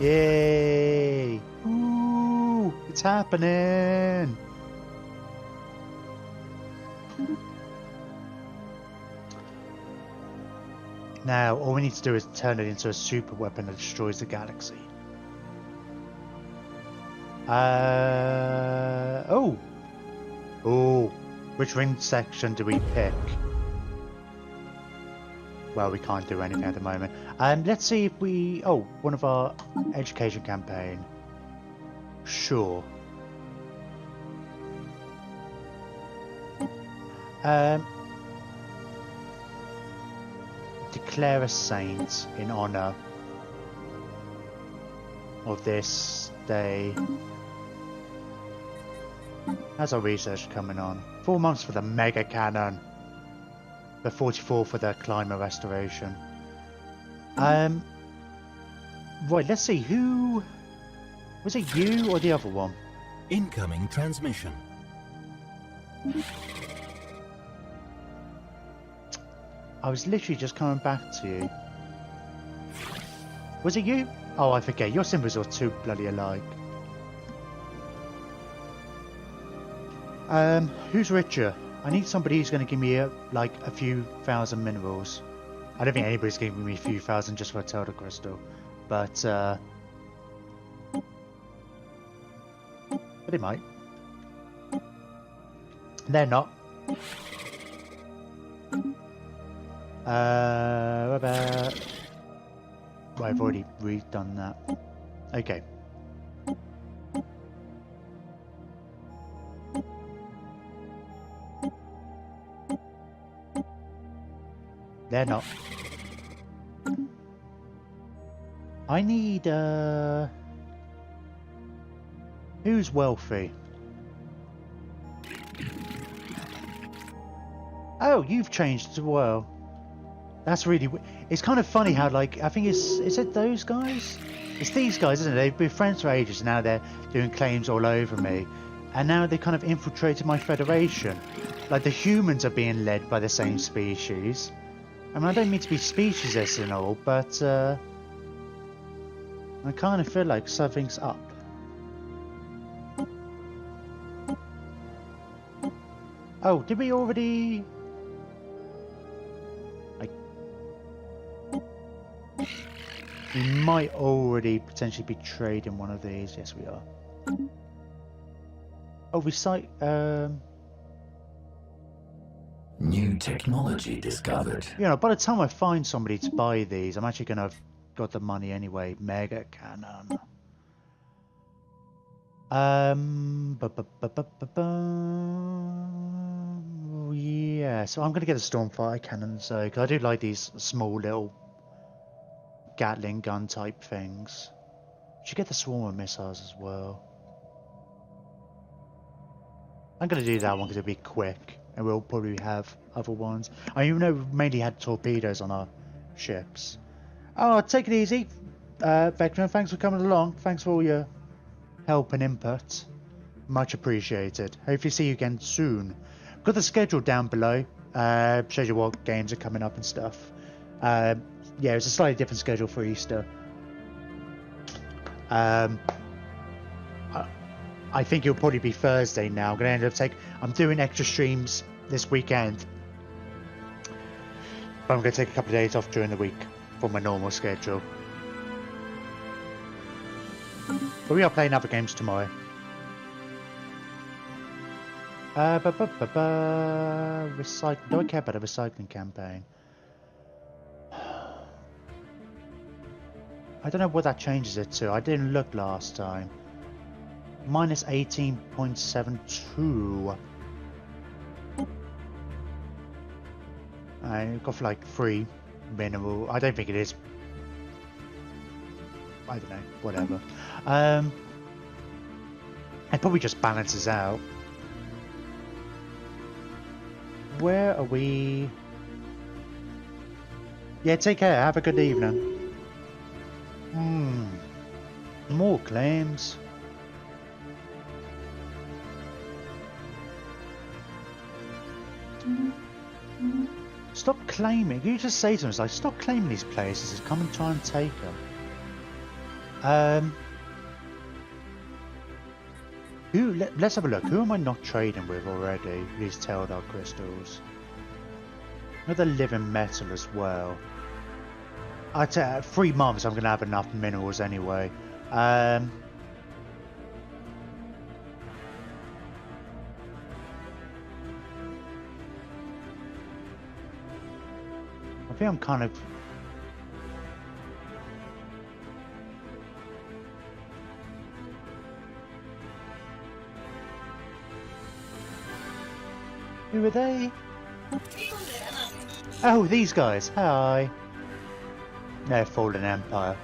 Yay! Ooh, it's happening! Now, all we need to do is turn it into a super weapon that destroys the galaxy. Oh! Which ring section do we pick? Well, we can't do anything at the moment. Let's see if we... Oh, one of our education campaign. Sure. Declare a saint in honor of this day. How's our research coming on? 4 months for the mega cannon. The 44 for the climate restoration. Right, let's see, who... Was it you or the other one? Incoming transmission. I was literally just coming back to you. Was it you? Oh, I forget. Your symbols are too bloody alike. Who's richer? I need somebody who's going to give me like a few thousand minerals. I don't think anybody's giving me a few thousand just for a Telda crystal, but they might. They're not. What about... Well, I've already redone that. Okay. They're not. I need, who's wealthy? Oh, you've changed as well. That's really... It's kind of funny how, like, I think is it those guys? It's these guys, isn't it? They've been friends for ages, and now they're doing claims all over me. And now they kind of infiltrated my federation. Like, the humans are being led by the same species. I mean, I don't mean to be speciesist and all, but I kind of feel like something's up. Oh, did we already... We might already potentially be trading one of these. Yes, we are. Oh, New technology discovered. You know, by the time I find somebody to buy these, I'm actually going to have got the money anyway. Mega cannon. Yeah, so I'm going to get a Stormfire cannon, so because I do like these small little Gatling gun type things. Should get the swarm of missiles as well. I'm going to do that one because it'll be quick, and we'll probably have other ones. I even know we mainly had torpedoes on our ships. Oh, take it easy, Veteran. Thanks for coming along. Thanks for all your help and input. Much appreciated. Hopefully see you again soon. Got the schedule down below. Shows you what games are coming up and stuff. Yeah, it's a slightly different schedule for Easter. I think it'll probably be Thursday now. I'm going to end up I'm doing extra streams this weekend. But I'm going to take a couple of days off during the week from my normal schedule. But we are playing other games tomorrow. Recycling. Do I care about a recycling campaign? I don't know what that changes it to. I didn't look last time. Minus 18.72. I got for like 3 mineral. I don't think it is. I don't know. Whatever. It probably just balances out. Where are we? Yeah, take care. Have a good evening. More claims. Stop claiming. You just say to them, it's like, stop claiming these places. Come and try and take them. Let's have a look. Who am I not trading with already? These Teldar crystals. Another living metal as well. I'd say 3 months I'm going to have enough minerals anyway. I think I'm kind of... Who are they? Oh, these guys. Hi. They're Fallen Empire.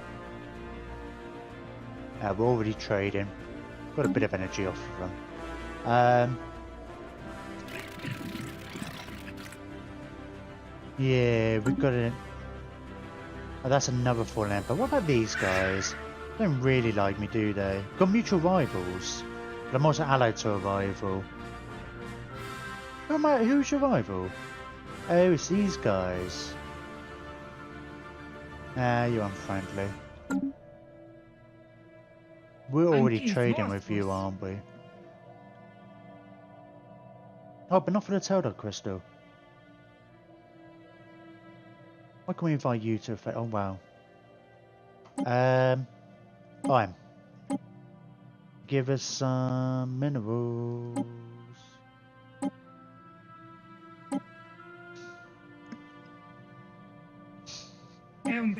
We're already trading. Got a bit of energy off of them. Yeah, we've got it. Oh, that's another Fallen Empire. What about these guys? They don't really like me, do they? Got mutual rivals. But I'm also allied to a rival. Who's your rival? Oh, it's these guys. You're unfriendly. We're already trading with you, aren't we? Oh, but not for the Teldar crystal. Why can we invite you to a... Oh, wow. Fine. Give us some minerals.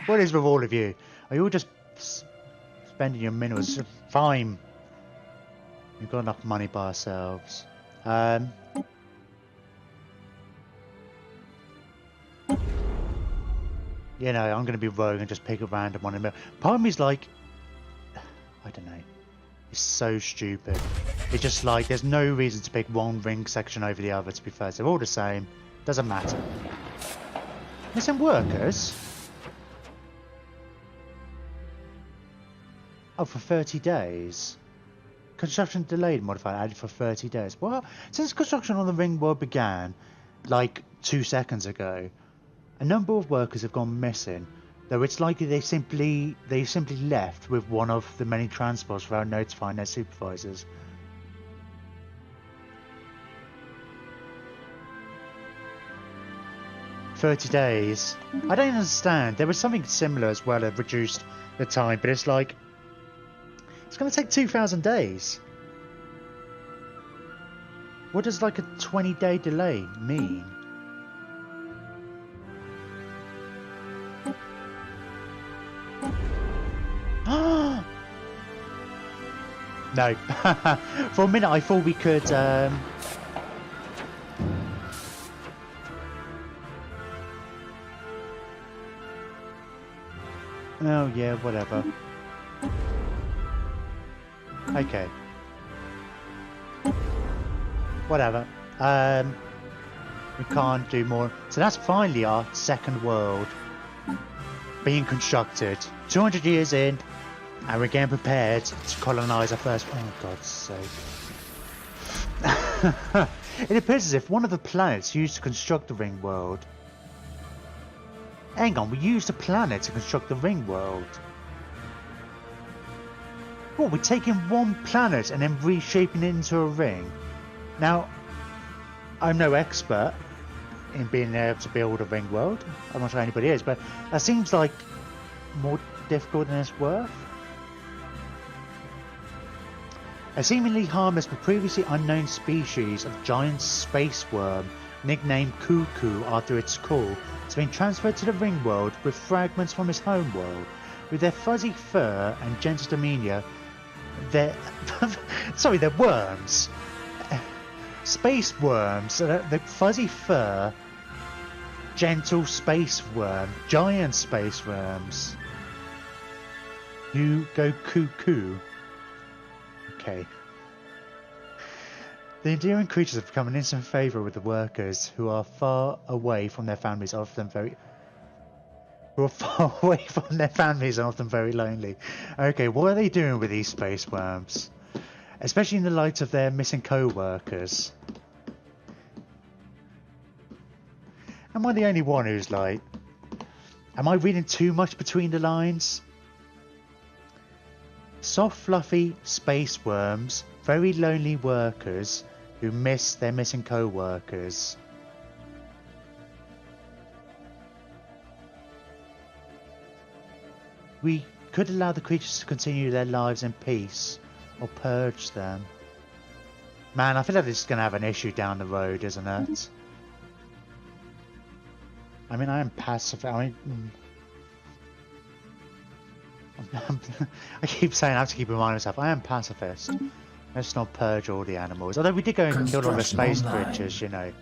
What is with all of you? Are you all just spending your minerals? Fine. We've got enough money by ourselves. You know, I'm going to be rogue and just pick a random one. Part of me's like, I don't know. It's so stupid. It's just like, there's no reason to pick one ring section over the other, to be fair. They're all the same. Doesn't matter. Missing workers? Oh, for 30 days. Construction delayed modifier added for 30 days. Well, since construction on the ring world began, like 2 seconds ago, a number of workers have gone missing. Though it's likely they simply left with one of the many transports without notifying their supervisors. "30 days. I don't understand. There was something similar as well that reduced the time, but it's like, it's going to take 2,000 days. What does like a 20-day delay mean? No. For a minute I thought we could... Oh yeah, whatever. Okay. Whatever. We can't do more. So that's finally our second world being constructed. 200 years in, and we're getting prepared to colonize our first... Oh, God's sake. It appears as if one of the planets used to construct the ring world... Hang on, we used a planet to construct the ring world. What, we're taking one planet and then reshaping it into a ring? Now, I'm no expert in being able to build a ring world. I'm not sure anybody is, but that seems like more difficult than it's worth. A seemingly harmless but previously unknown species of giant space worm, nicknamed Cuckoo after its call, has been transferred to the ring world with fragments from its home world. With their fuzzy fur and gentle demeanour, they're... sorry, they're worms. Space worms. The fuzzy fur, gentle space worm, giant space worms. You go cuckoo. Okay. The endearing creatures have become an instant favourite with the workers, who are far away from their families, often very lonely. Okay, what are they doing with these space worms? Especially in the light of their missing co-workers. Am I the only one who's like... Am I reading too much between the lines? Soft, fluffy space worms, very lonely workers who miss their missing co-workers. We could allow the creatures to continue their lives in peace, or purge them. Man, I feel like this is going to have an issue down the road, isn't it? I mean, I am passive. I mean, I keep saying I have to keep reminding myself I am pacifist. Let's not purge all the animals. Although we did go and kill all the space creatures, you know.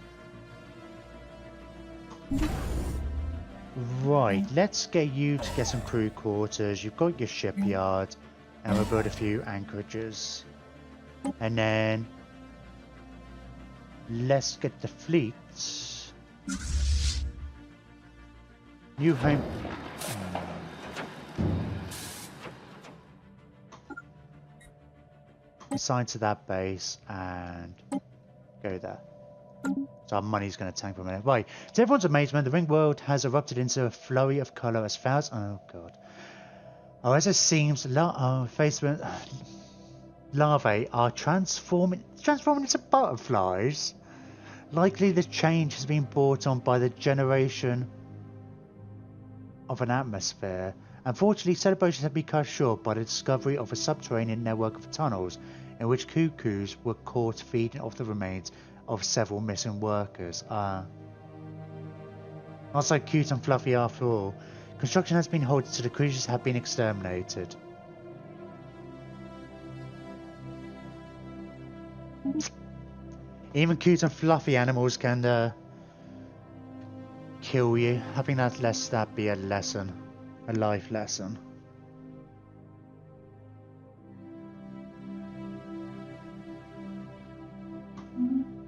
Right, let's get you to get some crew quarters. You've got your shipyard, and we'll build a few anchorages. And then let's get the fleet. New home. Assign to that base and go there. So our money's going to tank for a minute. Right, to everyone's amazement, the ring world has erupted into a flurry of colour as fast. Oh god. Oh, as it seems, larvae are transforming into butterflies. Likely the change has been brought on by the generation of an atmosphere. Unfortunately, celebrations have been cut short by the discovery of a subterranean network of tunnels in which cuckoos were caught feeding off the remains of several missing workers. Not so cute and fluffy after all. Construction has been halted so the creatures have been exterminated. Even cute and fluffy animals can kill you. I think that be a lesson. A life lesson.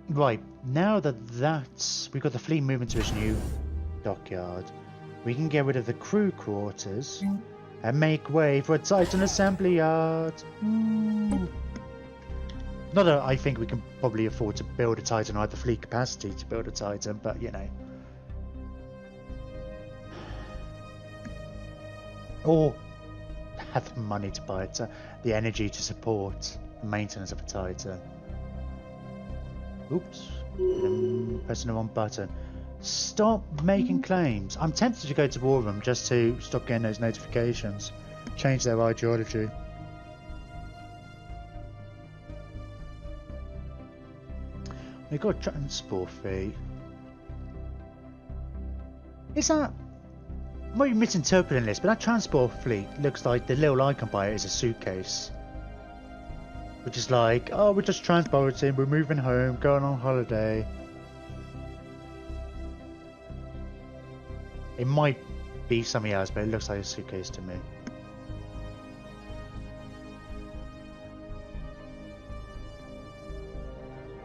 Right, now that we've got the fleet moving to its new dockyard, we can get rid of the crew quarters and make way for a Titan assembly yard. Not that I think we can probably afford to build a Titan or have the fleet capacity to build a Titan, but you know. Or have the money to buy it, the energy to support the maintenance of a Titan. Oops, pressing the wrong button. Stop making claims. I'm tempted to go to War Room just to stop getting those notifications. Change their ideology. We've got a transport fee. Is that... I might be misinterpreting this, but that transport fleet looks like the little icon by it is a suitcase. Which is like, oh, we're just transporting, we're moving home, going on holiday. It might be something else, but it looks like a suitcase to me.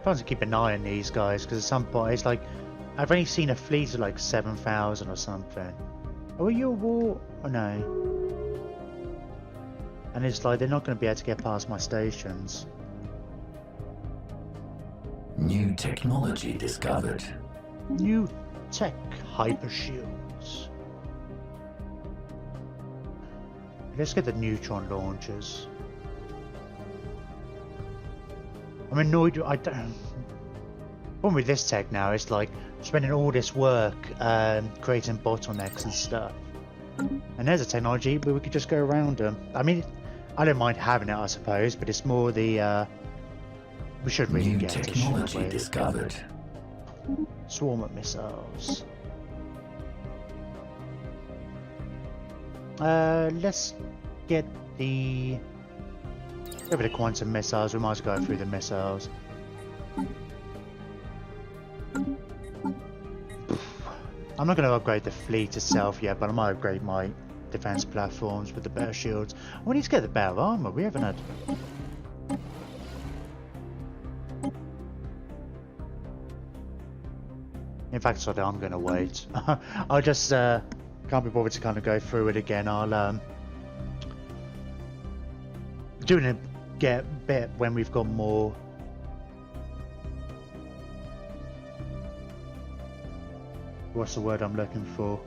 I have to keep an eye on these guys, because at some point it's like, I've only seen a fleet of like 7,000 or something. Oh, are you a war? Oh no. And it's like they're not going to be able to get past my stations. New technology discovered. New tech hyper shields. Let's get the neutron launchers. I'm annoyed. I don't. Problem with this tech now is like spending all this work creating bottlenecks and stuff. And there's a technology, but we could just go around them. I mean, I don't mind having it, I suppose, but it's more the we should really get technology discovered. Swarm of missiles. Let's get the over the quantum missiles. We might as well go through the missiles. I'm not going to upgrade the fleet itself yet, but I might upgrade my defense platforms with the better shields. We need to get the better armor. We haven't had. In fact, sorry, I'm going to wait. I just can't be bothered to kind of go through it again. I'll doing a bit when we've got more. What's the word I'm looking for?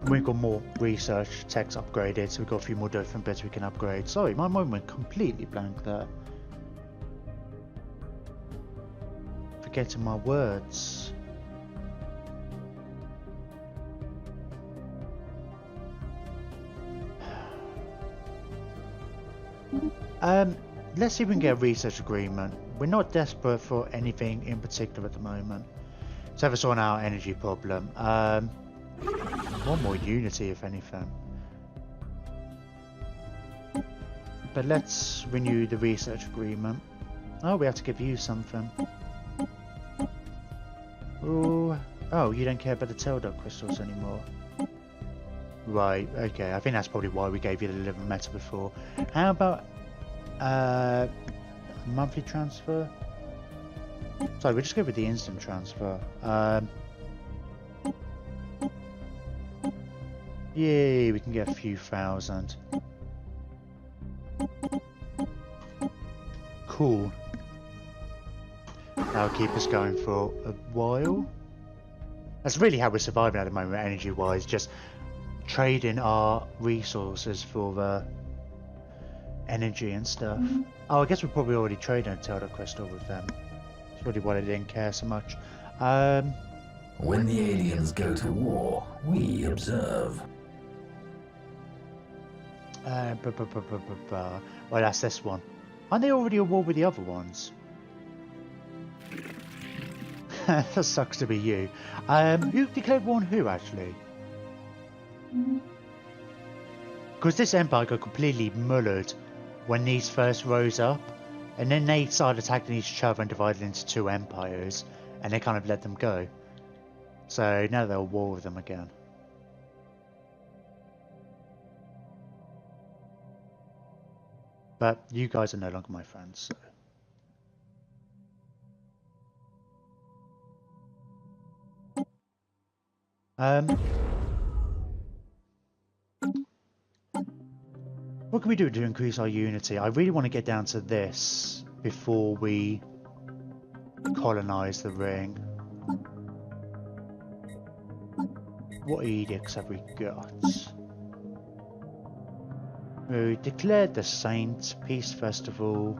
we've got more research techs upgraded, so we've got a few more different bits we can upgrade. Sorry, my mind went completely blank there. Forgetting my words. Let's see if we can get a research agreement. We're not desperate for anything in particular at the moment. Let's have a sort out our energy problem. One more unity, if anything. But let's renew the research agreement. Oh, we have to give you something. Ooh. Oh, you don't care about the Teldot crystals anymore. Right, okay. I think that's probably why we gave you the living metal before. How about monthly transfer? Sorry, we'll just go with the instant transfer. Yay, we can get a few thousand. Cool. That'll keep us going for a while. That's really how we're surviving at the moment, energy-wise. Just trading our resources for energy and stuff. Oh, I guess we're probably already trading a Teldot crystal with them. That's really why I didn't care so much. When the aliens go to war, we observe. Well, that's this one. Aren't they already at war with the other ones? That sucks to be you. Who declared war on who, actually? Because this empire got completely mullered when these first rose up, and then they started attacking each other and divided into two empires, and they kind of let them go. So now they're at war with them again. But you guys are no longer my friends, so. What can we do to increase our unity? I really want to get down to this before we colonize the ring. What edicts have we got? We declared the Saint Peace Festival.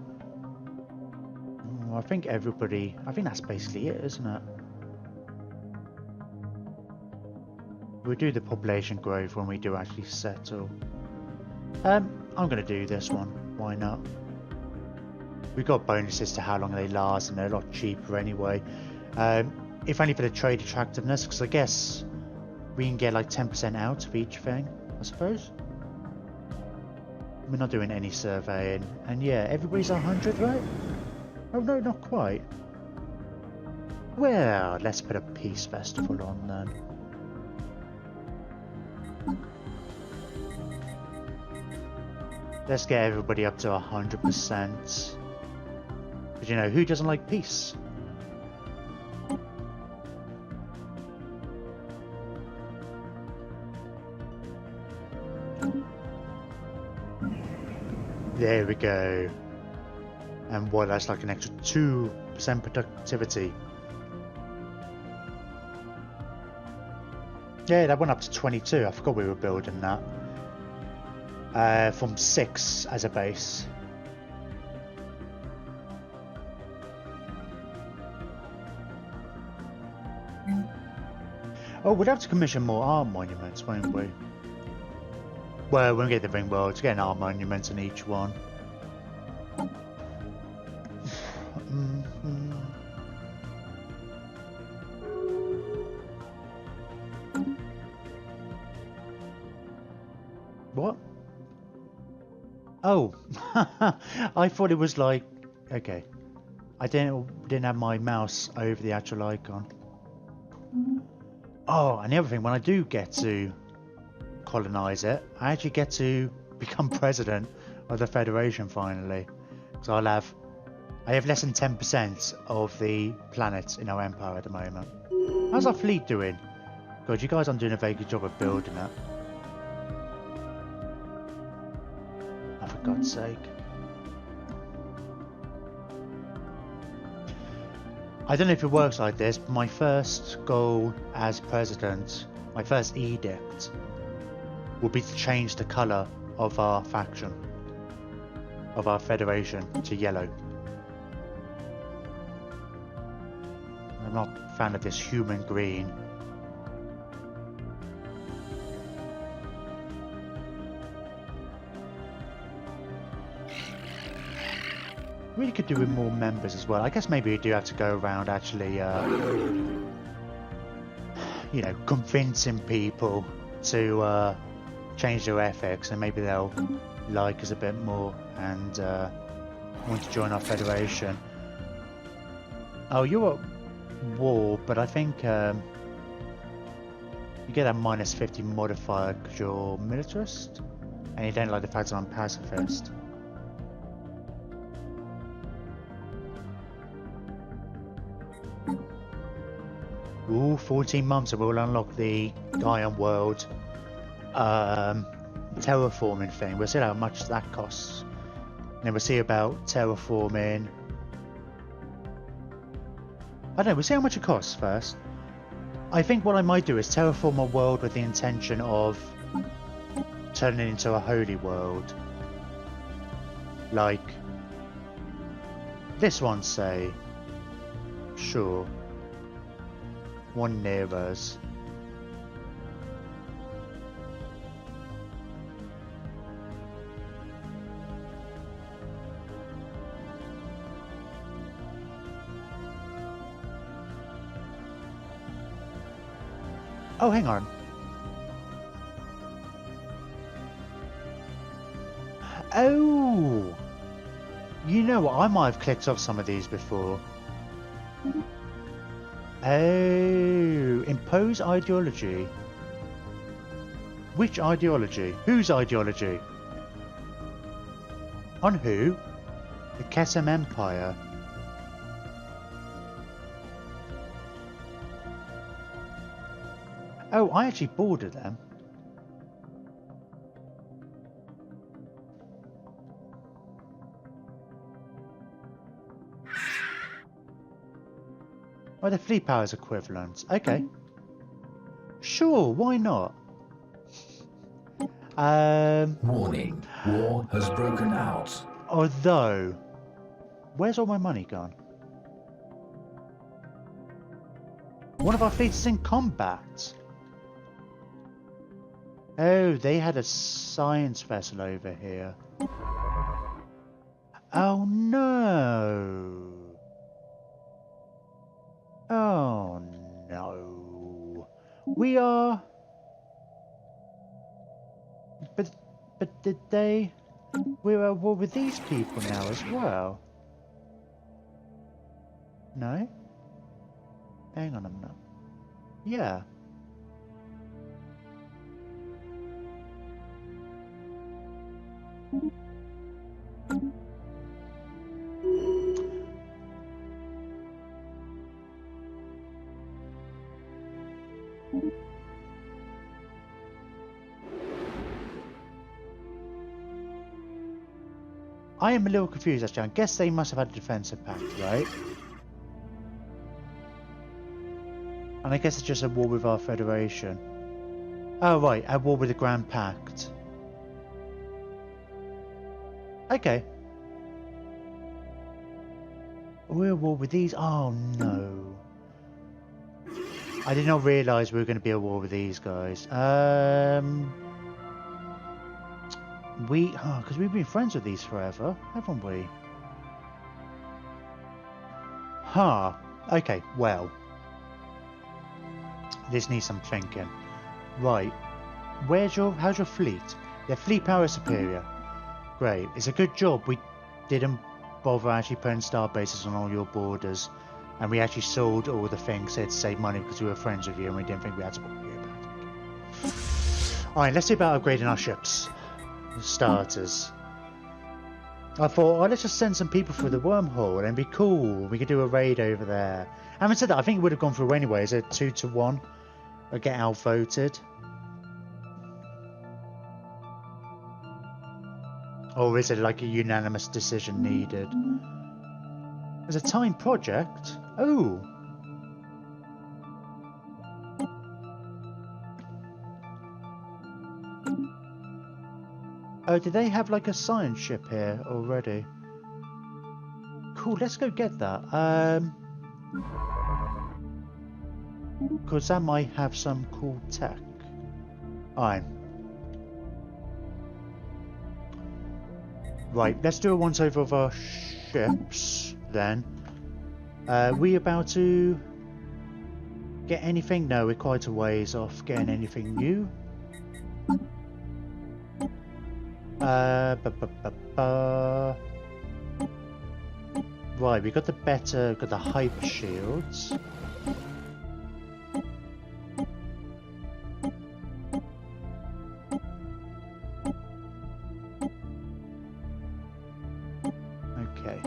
I think everybody... I think that's basically it, isn't it? We'll do the population growth when we do actually settle. I'm going to do this one. Why not? We've got bonuses to how long they last, and they're a lot cheaper anyway. If only for the trade attractiveness, because I guess we can get like 10% out of each thing, I suppose. We're not doing any surveying, and yeah, everybody's 100, right? Oh no, not quite. Well, let's put a peace festival on then. Let's get everybody up to 100%. But you know, who doesn't like peace? There we go. And what, that's like an extra 2% productivity. Yeah, that went up to 22. I forgot we were building that. From 6 as a base. Oh, we'd have to commission more art monuments, won't we? Well, when we get the ring world, to get an art monument in each one. What? Oh, I thought it was like, okay. I didn't have my mouse over the actual icon. Oh, and the other thing, when I do get to colonize it, I actually get to become president of the Federation finally. So I have less than 10% of the planets in our empire at the moment. How's our fleet doing? God, you guys aren't doing a very good job of building it. Oh, for God's sake. I don't know if it works like this, but my first goal as president, my first edict, will be to change the colour of our faction, of our federation, to yellow. I'm not a fan of this human green. Really could do with more members as well. I guess maybe we do have to go around actually, you know, convincing people to change their ethics, and maybe they'll like us a bit more and want to join our federation. Oh, you're at war, but I think you get that -50 modifier because you're militarist, and you don't like the fact that I'm pacifist. Ooh, 14 months and we'll unlock the Iron World terraforming thing. We'll see how much that costs. And then we'll see about terraforming. I don't know, we'll see how much it costs first. I think what I might do is terraform a world with the intention of turning it into a holy world. Like this one, say. Sure. One near us. Oh, hang on. Oh! You know what? I might have clicked off some of these before. Oh, impose ideology. Which ideology? Whose ideology? On who? The Kesem Empire. Oh, I actually bordered them. Oh, the fleet power is equivalent. Okay. Sure, why not? Warning. War has broken out. Although, where's all my money gone? One of our fleets is in combat. Oh, they had a science vessel over here. Oh no. Oh no. We are... But did they... We're at war with these people now as well. No? Hang on a minute. Yeah. I am a little confused actually. I guess they must have had a defensive pact, right? And I guess it's just a war with our federation. Oh right, a war with the Grand Pact. Okay. We're at war with these? Oh no. I did not realise we were going to be at war with these guys. Because we've been friends with these forever, haven't we? Huh. Okay, well. This needs some thinking. Right. How's your fleet? Their fleet power is superior. Great. It's a good job we didn't bother actually putting star bases on all your borders. And we actually sold all the things there to save money because we were friends with you and we didn't think we had to worry about it. Alright, let's see about upgrading our ships. Starters. I thought, oh, let's just send some people through the wormhole and be cool. We could do a raid over there. Having said that, I think it would have gone through anyway. Is it 2-1? Or get outvoted? Or is it like a unanimous decision needed? There's a time project. Oh. Oh, did they have like a science ship here already? Cool, let's go get that. Because that might have some cool tech. Alright. Right, let's do a once over of our ships then. We about to get anything? No, we're quite a ways off getting anything new. Right, we got the hyper shields. Okay.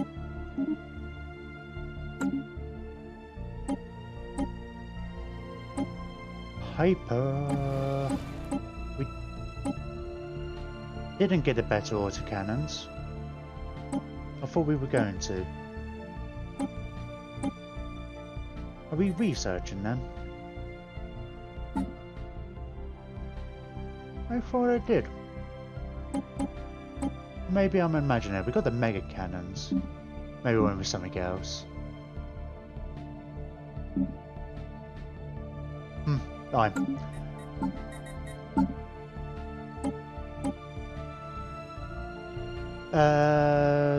Hyper. We didn't get the better autocannons. I thought we were going to. Are we researching them? I thought I did. Maybe I'm imagining it. We got the mega cannons. Maybe we went with something else. Fine.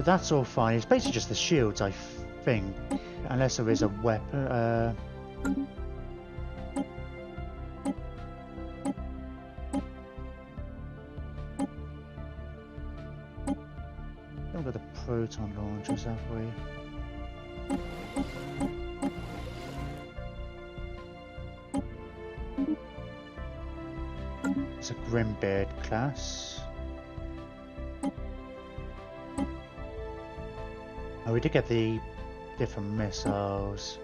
That's all fine. It's basically just the shields, I think. Unless there is a weapon. We've got the proton launchers, have we? It's a Grimbeard class. Oh, we did get the different missiles.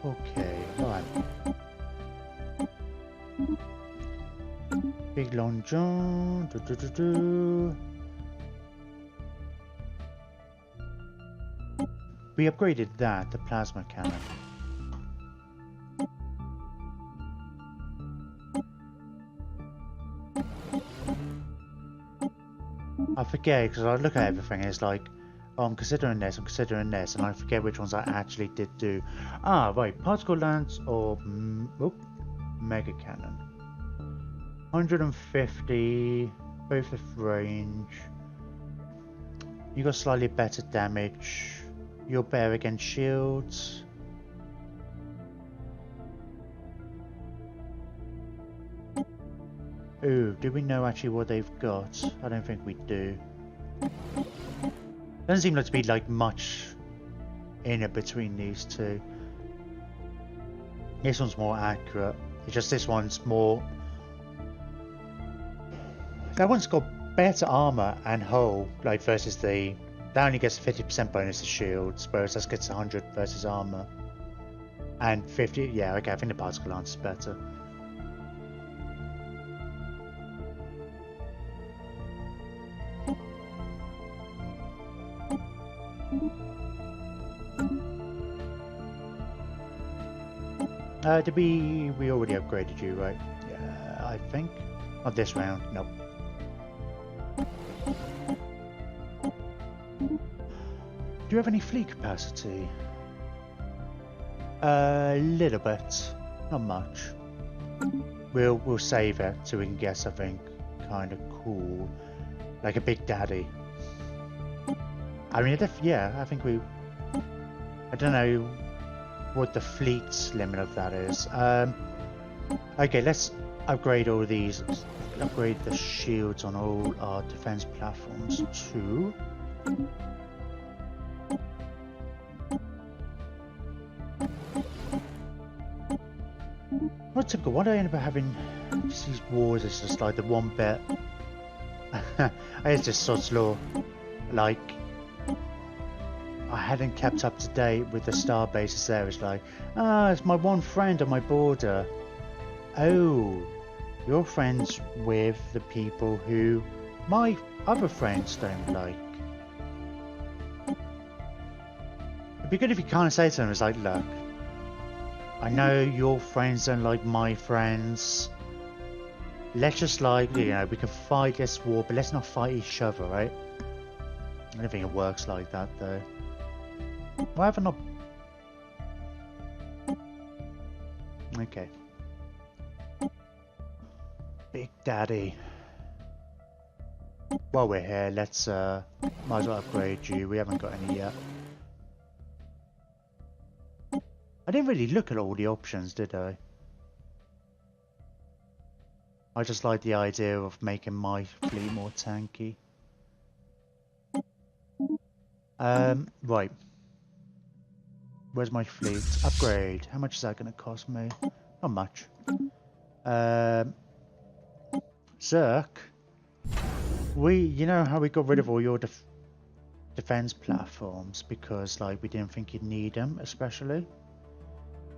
Okay, right. Big Long John. We upgraded that, the plasma cannon. I forget, because I look at everything and it's like, oh, I'm considering this, and I forget which ones I actually did do. Ah, right, particle lance or mega cannon. 150, both of range. You got slightly better damage. You're better against shields. Ooh, do we know actually what they've got? I don't think we do. Doesn't seem like to be like much in it between these two. This one's more accurate. It's just this one's more... That one's got better armor and hull, like versus the... That only gets 50% bonus to shields, whereas this gets 100 versus armor. And 50, yeah, okay, I think the particle lance is better. Did we already upgraded you, right? Yeah, I think. Not this round, nope. Do you have any fleet capacity? A little bit, not much. We'll save it so we can get something kind of cool, like a Big Daddy. I mean, yeah, I think we. I don't know what the fleet's limit of that is. Okay, let's upgrade all these. Upgrade the shields on all our defense platforms too. What typical? Why do I end up having these wars? It's just like the one bit. It's just sod's law. Like, I hadn't kept up to date with the star bases there. It's like, it's my one friend on my border. Oh, You're friends with the people who my other friends don't like. It'd be good if you kind of say to them, it's like, look, I know your friends don't like my friends. Let's just like, you know, we can fight this war, but let's not fight each other, right? I don't think it works like that, though. Why have I not... Okay. Big Daddy. While we're here, let's, might as well upgrade you. We haven't got any yet. I didn't really look at all the options, did I? I just like the idea of making my fleet more tanky. Right. Where's my fleet? Upgrade. How much is that going to cost me? Not much. Zerk. You know how we got rid of all your defense platforms because, like, we didn't think you'd need them, especially.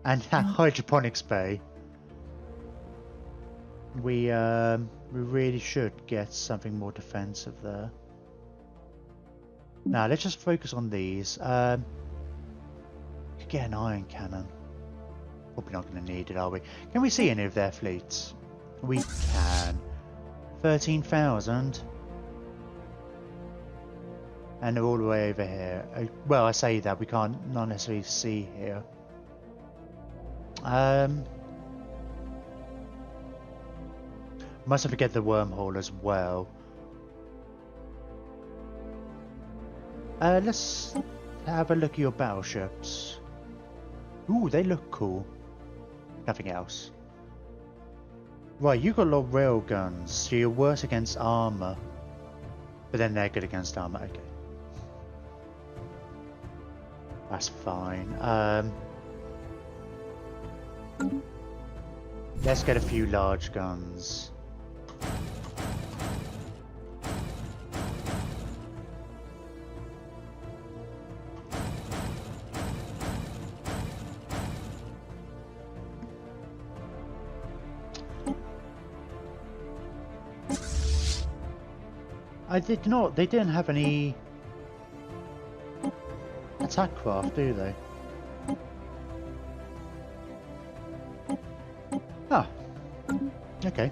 And that hydroponics bay. We really should get something more defensive there. Now let's just focus on these. Could get an iron cannon. Probably not going to need it, are we? Can we see any of their fleets? We can. 13,000. And they're all the way over here. Well, I say that we can't not necessarily see here. Mustn't forget the wormhole as well. Let's have a look at your battleships. Ooh, they look cool. Nothing else. Right, you've got a lot of rail guns, so you're worse against armor. But then they're good against armor, okay. That's fine. Let's get a few large guns. They didn't have any attack craft, do they? Ah, okay.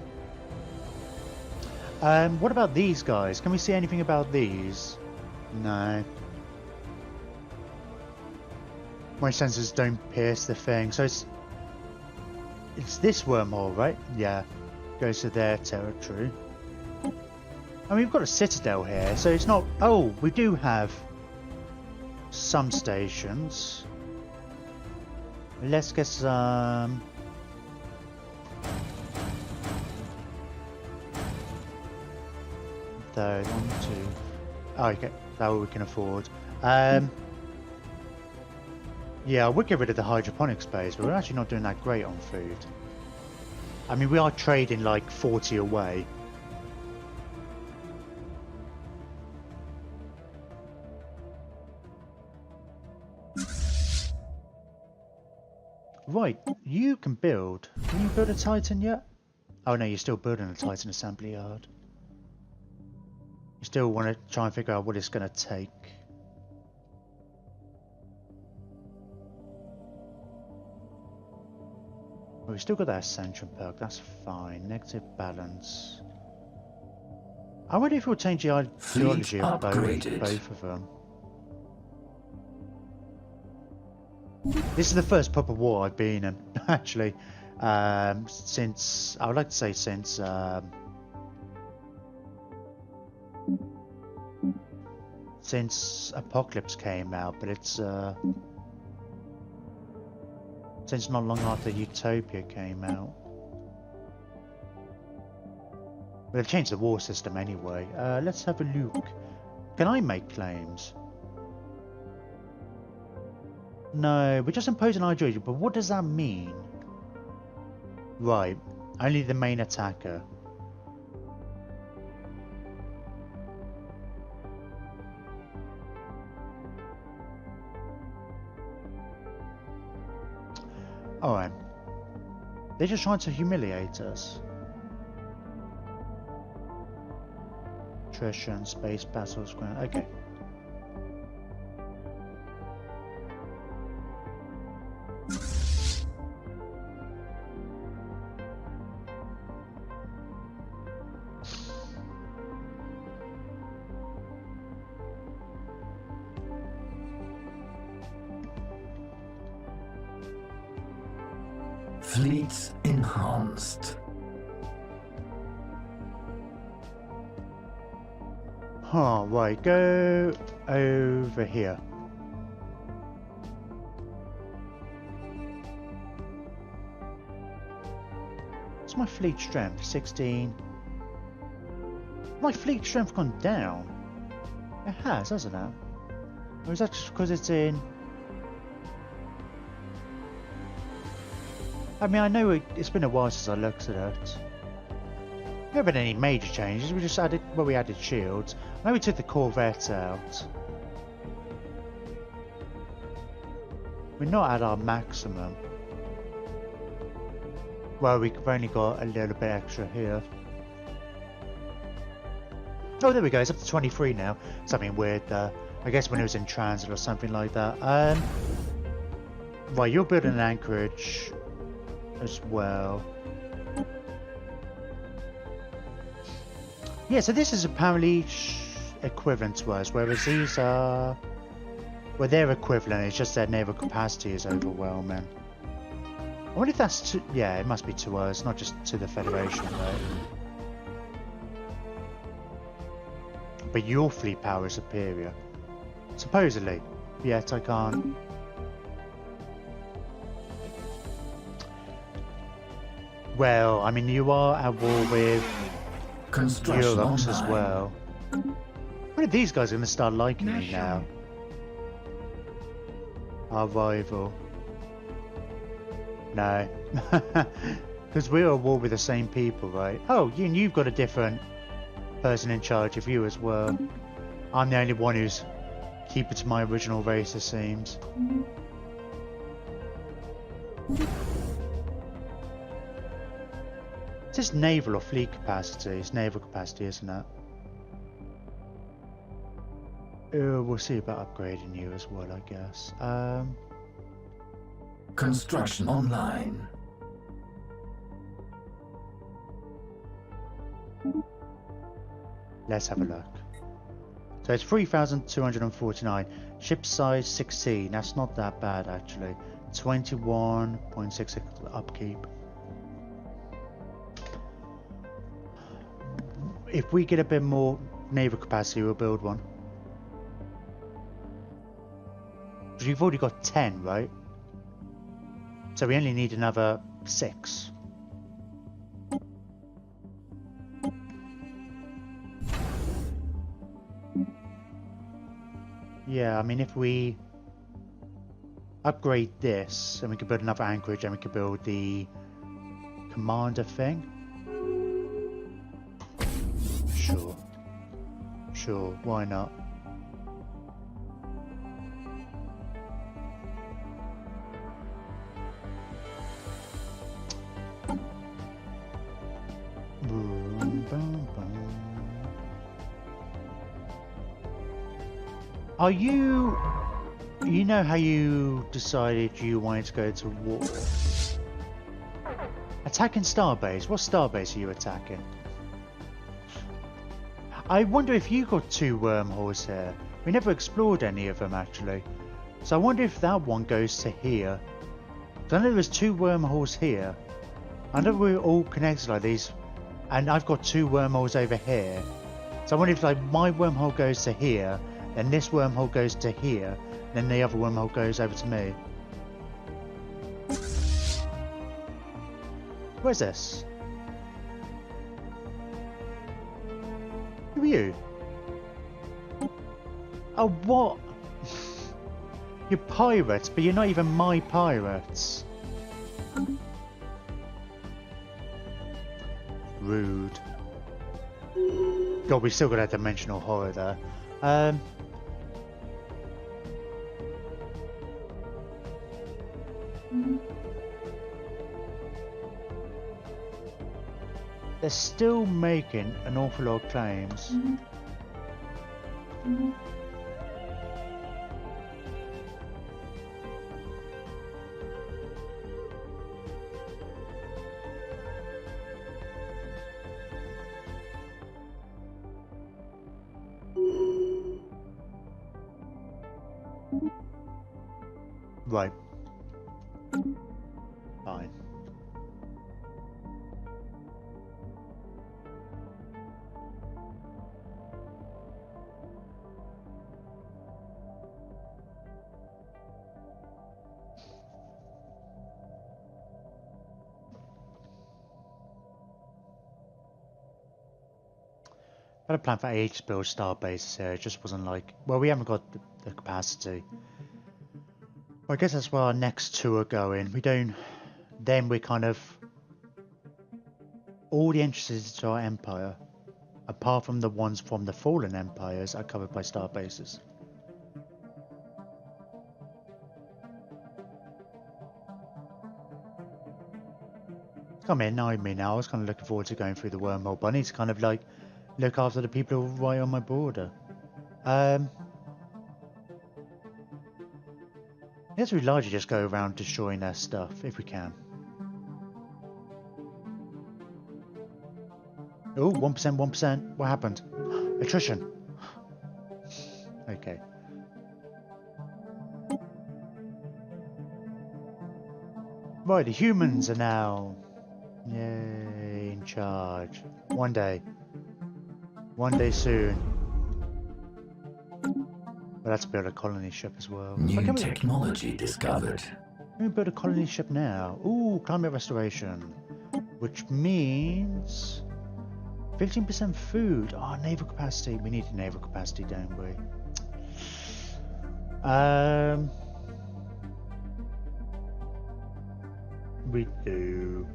What about these guys? Can we see anything about these? No. My sensors don't pierce the thing, so it's this wormhole, right? Yeah, goes to their territory. And we've got a citadel here, so it's not... Oh, we do have some stations. Let's get some... Though, 1, 2... Oh, okay, that's what we can afford. Yeah, I would get rid of the hydroponics base, but we're actually not doing that great on food. I mean, we are trading like 40 away. Right, you can build. Can you build a Titan yet? Oh no, you're still building a Titan assembly yard. You still want to try and figure out what it's going to take. Well, we've still got that Ascension perk, that's fine. Negative balance. I wonder if we'll change the ideology of both of them. This is the first proper war I've been in, actually, since, I would like to say since Apocalypse came out, but it's since not long after Utopia came out. But they've changed the war system anyway. Let's have a look. Can I make claims? No, we're just imposing ideology, but what does that mean? Right, only the main attacker. Alright. They're just trying to humiliate us. Attrition, space, battles, ground. Okay. Fleet enhanced. Oh, right, go over here. What's my fleet strength? 16. My fleet strength gone down? It has, hasn't it? Or is that just because it's in... I mean, I know it's been a while since I looked at it. There haven't been any major changes. We just added, well, we added shields. I know we took the Corvette out. We're not at our maximum. Well, we've only got a little bit extra here. Oh, there we go. It's up to 23 now. Something weird there. I guess when it was in transit or something like that. Right, you're building an anchorage as well. Yeah, so this is apparently equivalent to us, whereas these are... Well, they're equivalent, it's just their naval capacity is overwhelming. I wonder if that's to... Yeah, it must be to us, not just to the Federation, right? But your fleet power is superior. Supposedly. Yet I can't... Well, I mean, you are at war with Eurox as well. When are these guys going to start liking me now? Our rival. No. Because we're at war with the same people, right? Oh, you've got a different person in charge of you as well. I'm the only one who's keeping to my original race, it seems. Is this naval or fleet capacity? It's naval capacity, isn't it? We'll see about upgrading you as well, I guess. Construction online. Let's have a look. So it's 3,249. Ship size 16. That's not that bad, actually. 21.66 upkeep. If we get a bit more naval capacity, we'll build one. Because we've already got 10, right? So we only need another 6. Yeah, I mean, if we upgrade this, and we could build another anchorage, and we could build the commander thing. Sure. Sure, why not? Are you... You know how you decided you wanted to go to war? Attacking Starbase? What Starbase are you attacking? I wonder if you got 2 wormholes here. We never explored any of them, actually. So I wonder if that one goes to here. So I know there's 2 wormholes here. I know we're all connected like these. And I've got 2 wormholes over here. So I wonder if like my wormhole goes to here, then this wormhole goes to here, then the other wormhole goes over to me. Where's this? Who are you? Oh, what? You're pirates, but you're not even my pirates. Rude. God, we still got that dimensional horror there. They're still making an awful lot of claims. Right. Fine. I had a plan for ages to build star bases here. It just wasn't like, well, we haven't got the capacity. Well, I guess that's where our next two are going. We don't. Then we kind of. All the entrances to our empire, apart from the ones from the fallen empires, are covered by star bases. Come in, I mean, now I was kind of looking forward to going through the wormhole, but I need to kind of like look after the people right on my border. I guess we largely just go around destroying their stuff if we can. Oh, 1%, 1%. What happened? Attrition. Okay. Right, the humans are now, yay, in charge. One day soon. We'll have to build a colony ship as well. New technology discovered. Can we build a colony ship now? Ooh, climate restoration. Which means 15% food. Oh, naval capacity. We need a naval capacity, don't we? We do.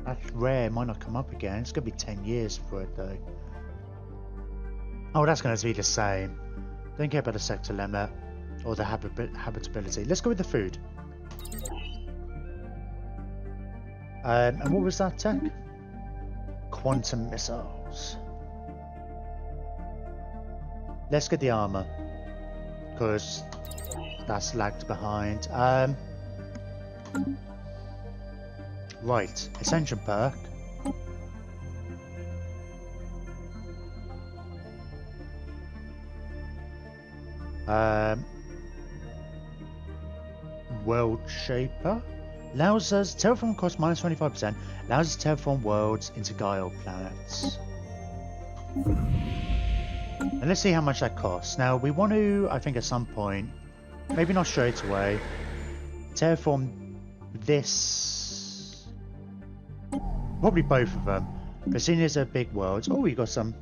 That's rare. It might not come up again. It's going to be 10 years for it, though. Oh, that's going to be the same. Don't care about the sector limit or the habitability. Let's go with the food. And what was that tech? Quantum missiles. Let's get the armor, because that's lagged behind. Right, Ascension perk. World Shaper allows us terraform cost minus 25%. Allows us to terraform worlds into Gaia planets. And let's see how much that costs. Now we want to, I think, at some point, maybe not straight away, terraform this. Probably both of them. But seeing as they're big worlds, oh, we got some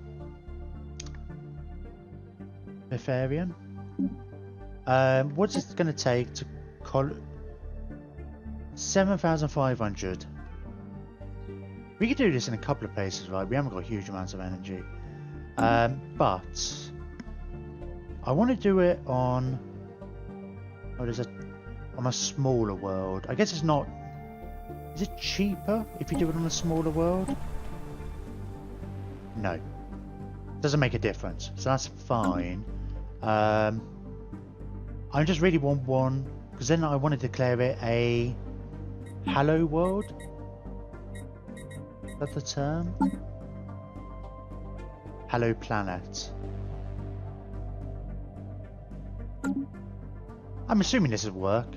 Bifarian. What's it going to take to 7,500. We could do this in a couple of places, right? We haven't got huge amounts of energy. But I want to do it on on a smaller world. I guess it's not. Is it cheaper if you do it on a smaller world? No. Doesn't make a difference. So that's fine. I just really want one, because then I want to declare it a Hello World. Is that the term? Hello Planet. I'm assuming this will work.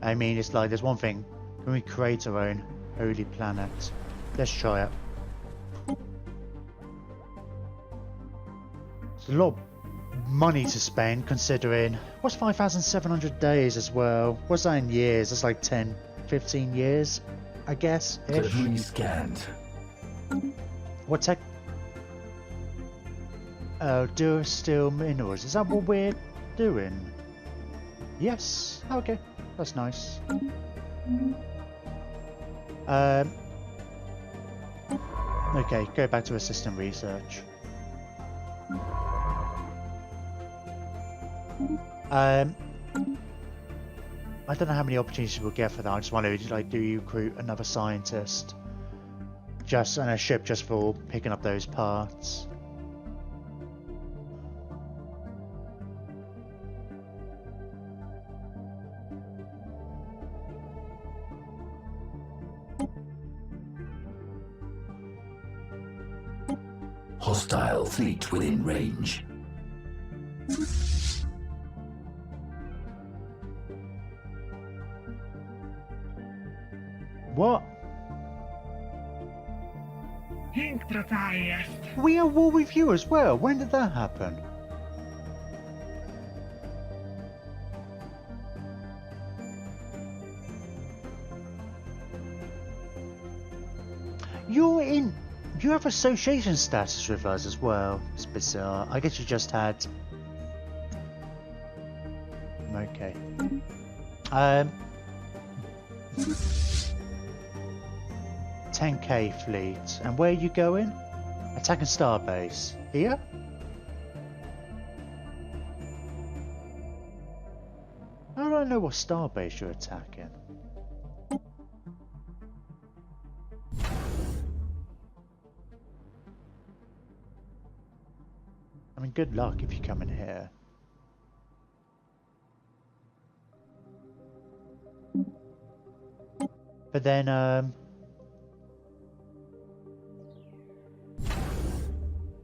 I mean, it's like there's one thing. Can we create our own holy planet? Let's try it. It's a lot of money to spend, considering what's 5,700 days as well. What's that in years? That's like 10, 15 years, I guess. Rescanned. What tech? Oh, Durasteel minerals. Is that what we're doing? Yes. Okay, that's nice. Okay, go back to assistant research. I don't know how many opportunities we'll get for that. I just wonder, like, do you recruit another scientist just on a ship just for picking up those parts? hostile fleet within range. What? Tutaj jest. We are at war with you as well. When did that happen? You have association status with us as well. It's bizarre. I guess you just had. Okay. 10k fleet. And where are you going? Attacking Starbase. Here? How do I know what Starbase you're attacking? I mean, good luck if you come in here. But then,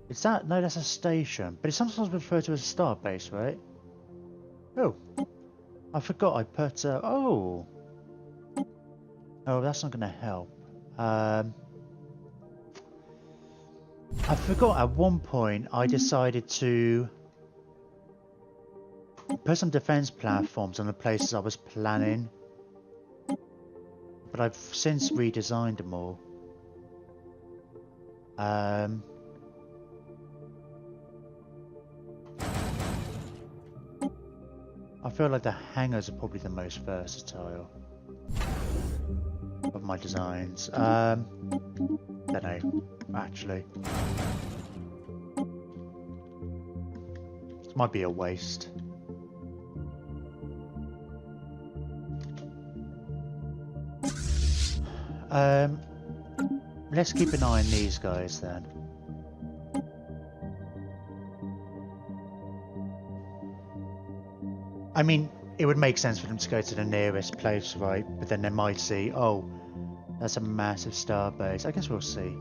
is that? No, that's a station. But it's sometimes referred to as a star base, right? Oh. I forgot I put, oh. Oh, that's not going to help. I forgot at one point I decided to put some defense platforms on the places I was planning, but I've since redesigned them all. I feel like the hangars are probably the most versatile of my designs. Don't know, actually. This might be a waste. Let's keep an eye on these guys then. I mean, it would make sense for them to go to the nearest place, right? But then they might see, oh, that's a massive starbase. I guess we'll see.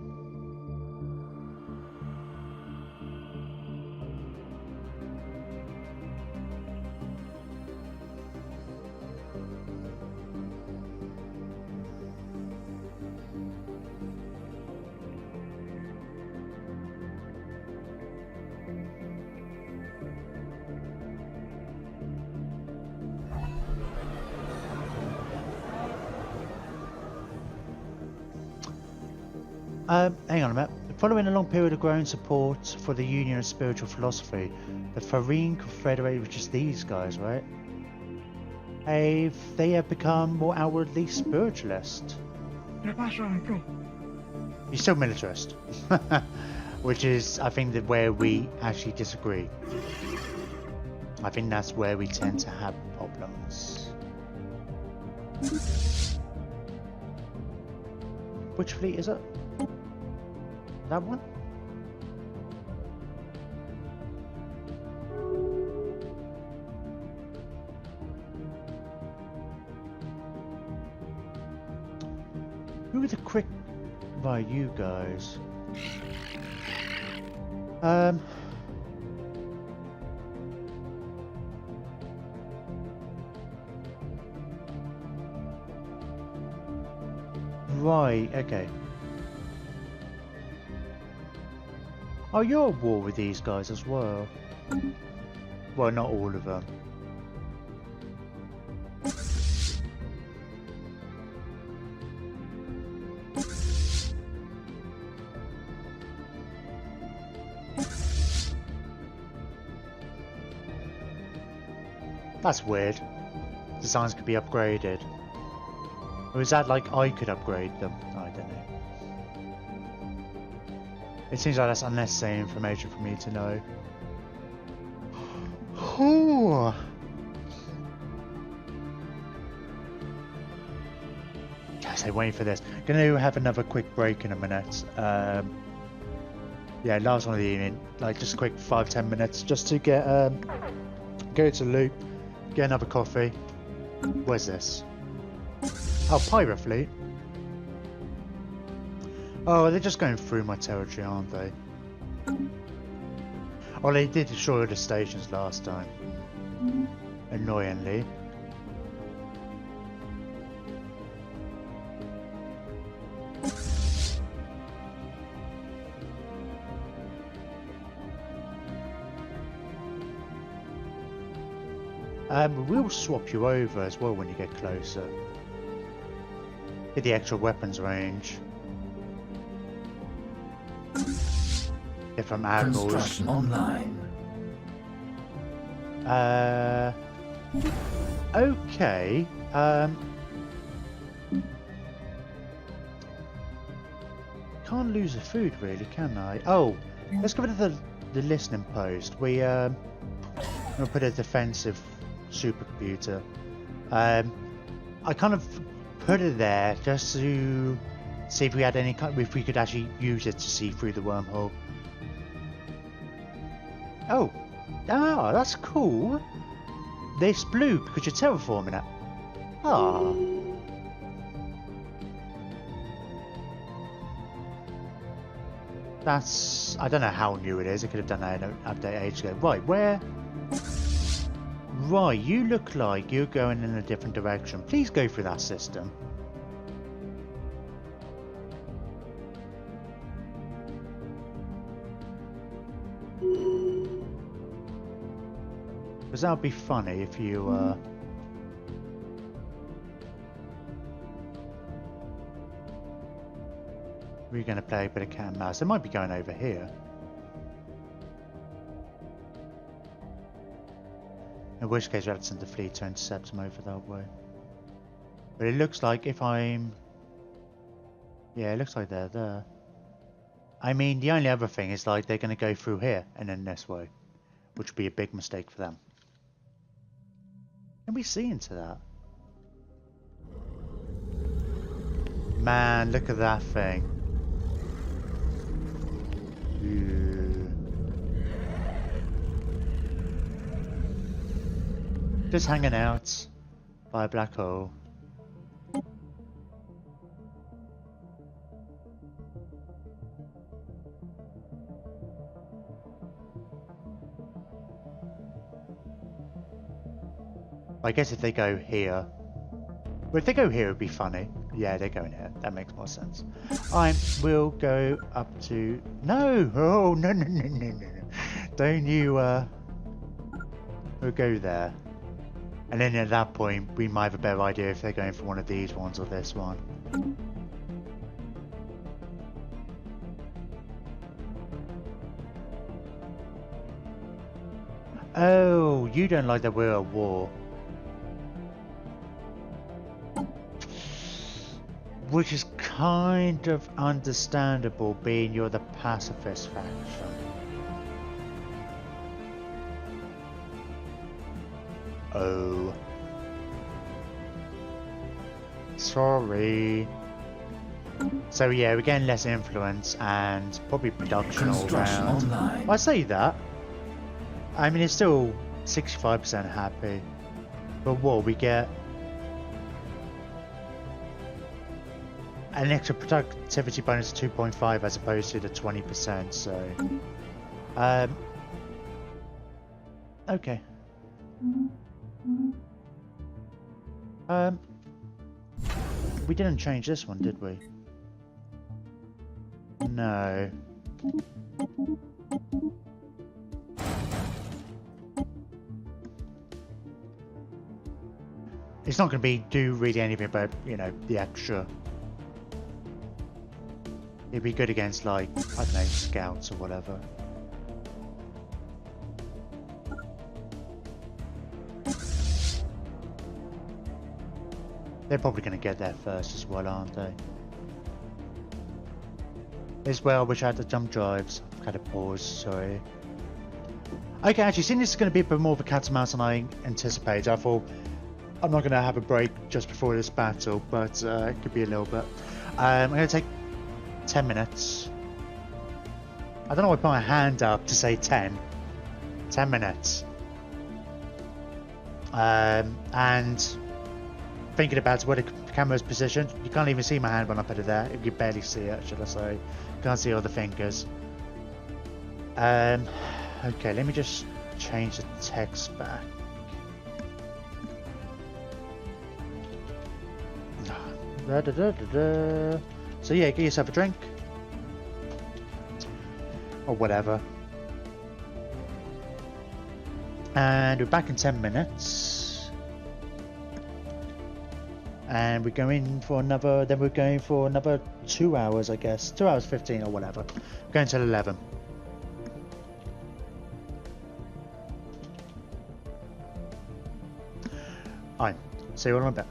Hang on a minute. Following a long period of growing support for the Union of Spiritual Philosophy, the Farine Confederate, which is these guys, right? They have become more outwardly spiritualist. You're still militarist. Which is, I think, where we actually disagree. I think that's where we tend to have problems. Which fleet is it? That one? Who are the quick by you guys? Right, okay. Oh, you're at war with these guys as well. Well, not all of them. That's weird. Designs could be upgraded. Or is that like I could upgrade them? I don't know. It seems like that's unnecessary information for me to know. Ooh. Yes, I'm waiting for this. Gonna have another quick break in a minute. Yeah, last one of the evening. Like just a quick 5-10 minutes just to get go to loop, get another coffee. Where's this? Oh, Pirate Fleet. Oh, they're just going through my territory, aren't they? Well, they did destroy the stations last time. Annoyingly. We'll swap you over as well when you get closer. Get the extra weapons range. Different admirals. Construction online. Okay. Can't lose the food really, can I? Oh, let's go to the listening post. We'll put a defensive supercomputer. I kind of put it there just to see if we had any if we could actually use it to see through the wormhole. Oh, that's cool. This blue because you're terraforming it. Ah. That's, I don't know how new it is. I could have done that in an update ages ago. Right, where? Right, you look like you're going in a different direction. Please go through that system. Because that would be funny if you, we're going to play a bit of cat and mouse. They might be going over here. In which case we have to send the fleet to intercept them over that way. But it looks like if I'm... Yeah, it looks like they're there. I mean, the only other thing is like they're going to go through here and then this way. Which would be a big mistake for them. Can we see into that? Man, look at that thing. Just hanging out by a black hole. I guess if they go here, well, if they go here, it'd be funny. Yeah, they're going here. That makes more sense. We'll go up to... No! Oh, no. Don't you, We'll go there. And then at that point, we might have a better idea if they're going for one of these ones or this one. Oh, you don't like that we're at war. Which is kind of understandable, being you're the pacifist faction. Oh. Sorry. So yeah, we're getting less influence and probably production all round. Online. I say that. I mean, it's still 65% happy. But what, we get an extra productivity bonus of 2.5 as opposed to the 20%, so... okay. We didn't change this one, did we? No. It's not going to do really anything but, you know, the extra. It'd be good against, like, I don't know, scouts or whatever. They're probably going to get there first as well, aren't they? As well, which I had to jump drives. I've had a pause, sorry. Okay, actually, seeing this is going to be a bit more of a cat and mouse than I anticipated, I thought I'm not going to have a break just before this battle, but it could be a little bit. I'm going to take 10 minutes. I don't know why I put my hand up to say 10. 10 minutes. And thinking about where the camera's positioned, you can't even see my hand when I put it there. You can barely see it, should I say. Can't see all the fingers. Okay, let me just change the text back. Da, da, da, da, da. So yeah, get yourself a drink. Or whatever. And we're back in 10 minutes. And we're going for another, then we're going for another 2 hours, I guess. 2 hours 15 or whatever. Going till 11. Alright, see you all in a bit.